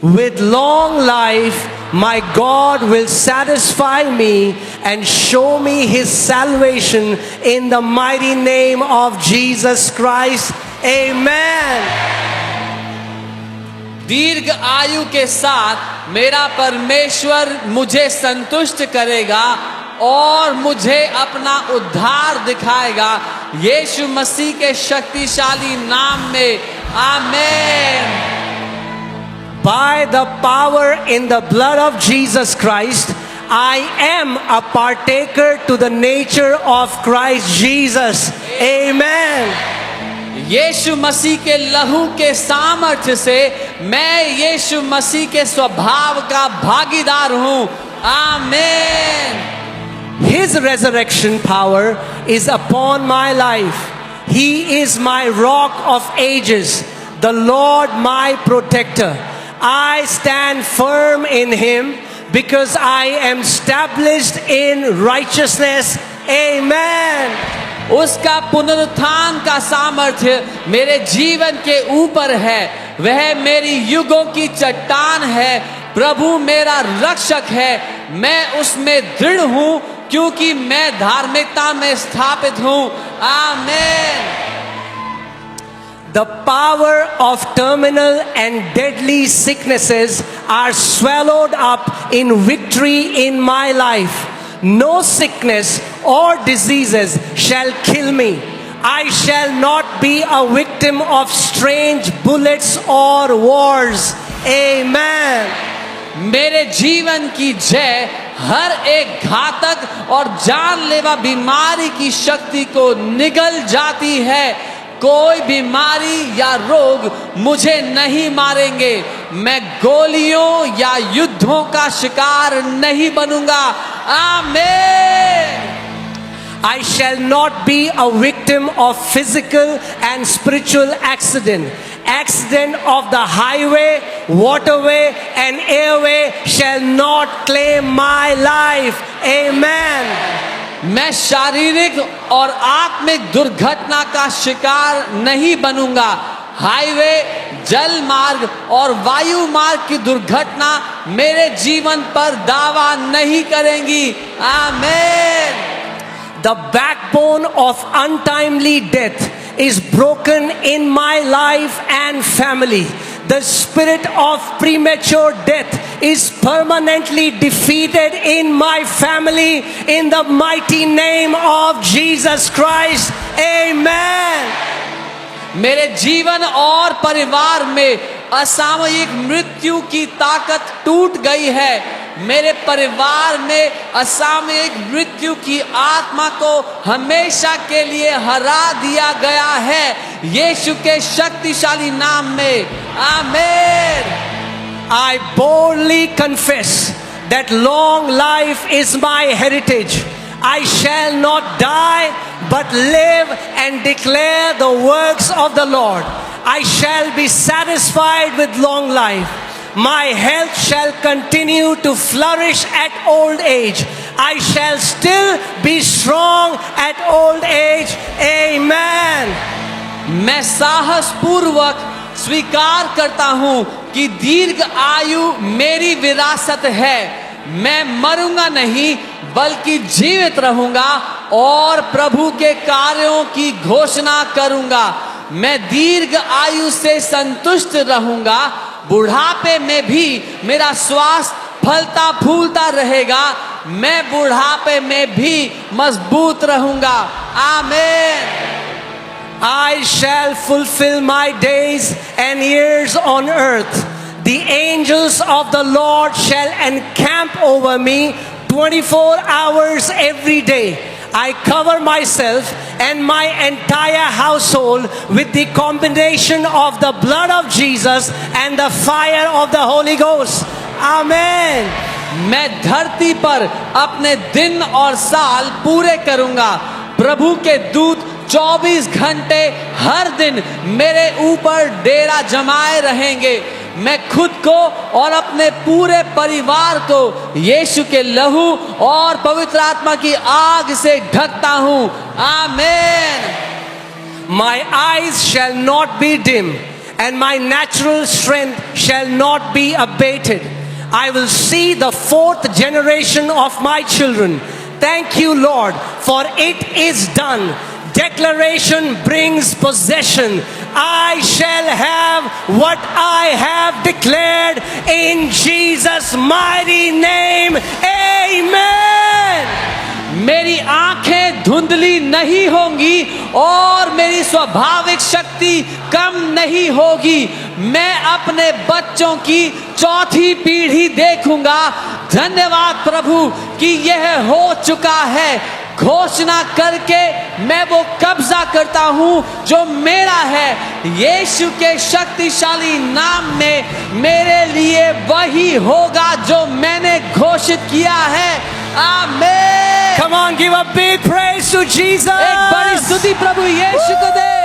With long life, my God will satisfy me and show me his salvation in the mighty name of Jesus Christ. Amen. दीर्घ आयु के साथ मेरा परमेश्वर मुझे संतुष्ट करेगा और मुझे अपना उद्धार दिखाएगा, यीशु मसीह के शक्तिशाली नाम में। आमीन। By the power in the blood of Jesus Christ, I am a partaker to the nature of Christ Jesus. Amen. यीशु मसीह के लहू के सामर्थ्य से मैं यीशु मसीह के स्वभाव का भागीदार हूँ। आमीन। His resurrection power is upon my life. He is my rock of ages, the Lord my protector. I stand firm in him because I am established in righteousness. Amen. उसका पुनरुत्थान का सामर्थ्य मेरे जीवन के ऊपर है, वह मेरी युगों की चट्टान है, प्रभु मेरा रक्षक है, मैं उसमें दृढ़ हूँ क्योंकि मैं धार्मिकता में स्थापित हूँ। आमीन। The power of terminal and deadly sicknesses are swallowed up in victory in my life. No sickness or diseases shall kill me. I shall not be a victim of strange bullets or wars. Amen. मेरे जीवन की जय हर एक घातक और जानलेवा बीमारी की शक्ति को निगल जाती है। कोई बीमारी या रोग मुझे नहीं मारेंगे, मैं गोलियों या युद्धों का शिकार नहीं बनूंगा। आमीन। I shall not be a victim of physical and spiritual accident. Accident of the highway, waterway and airway shall not claim my life. Amen. मैं शारीरिक और आत्मिक दुर्घटना का शिकार नहीं बनूंगा। हाईवे, जल मार्ग और वायु मार्ग की दुर्घटना मेरे जीवन पर दावा नहीं करेंगी। आमीन। The backbone of untimely death is broken in my life and family. The spirit of premature death is permanently defeated in my family in the mighty name of Jesus Christ. Amen. मेरे जीवन और परिवार में असामयिक मृत्यु की ताकत टूट गई है। मेरे परिवार में असामयिक मृत्यु की आत्मा को हमेशा के लिए हरा दिया गया है, यीशु के शक्तिशाली नाम में। आमीन। I boldly confess that long life is my heritage. I shall not die but live and declare the works of the Lord. I shall be satisfied with long life. My health shall continue to flourish at old age. I shall still be strong at old age. Amen. मैं साहस पूर्वक स्वीकार करता हूँ कि दीर्घ आयु मेरी विरासत है। मैं मरूंगा नहीं बल्कि जीवित रहूंगा और प्रभु के कार्यों की घोषणा करूंगा। मैं दीर्घ आयु से संतुष्ट रहूंगा, बुढ़ापे में भी मेरा स्वास्थ्य फलता फूलता रहेगा, मैं बुढ़ापे में भी मजबूत रहूंगा। आमीन। I shall fulfill my days and years on earth. The angels of the Lord shall encamp over me 24 hours every day. I cover myself and my entire household with the combination of the blood of Jesus and the fire of the Holy Ghost. Amen. मैं धरती पर अपने दिन और साल पूरे करूंगा। प्रभु के दूत 24 घंटे हर दिन मेरे ऊपर डेरा जमाए रहेंगे। मैं खुद को और अपने पूरे परिवार को यीशु के लहू और पवित्र आत्मा की आग से ढकता हूँ। आमीन। My eyes shall not be dim, and my natural strength shall not be abated. I will see the 4th generation of my children. Thank you, Lord, for it is done. Declaration brings possession. I shall have what I have declared in Jesus' mighty name. Amen. मेरी आंखें धुंधली नहीं होंगी और मेरी स्वाभाविक शक्ति कम नहीं होगी। मैं अपने बच्चों की 4थी पीढ़ी देखूंगा। धन्यवाद प्रभु कि यह हो चुका है। घोषणा करके मैं वो कब्जा करता हूं जो मेरा है। यीशु के शक्तिशाली नाम में मेरे लिए वही होगा जो मैंने घोषित किया है। आमीन। Come on, give a big praise to Jesus. एक बड़ी स्तुति प्रभु यीशु को दे।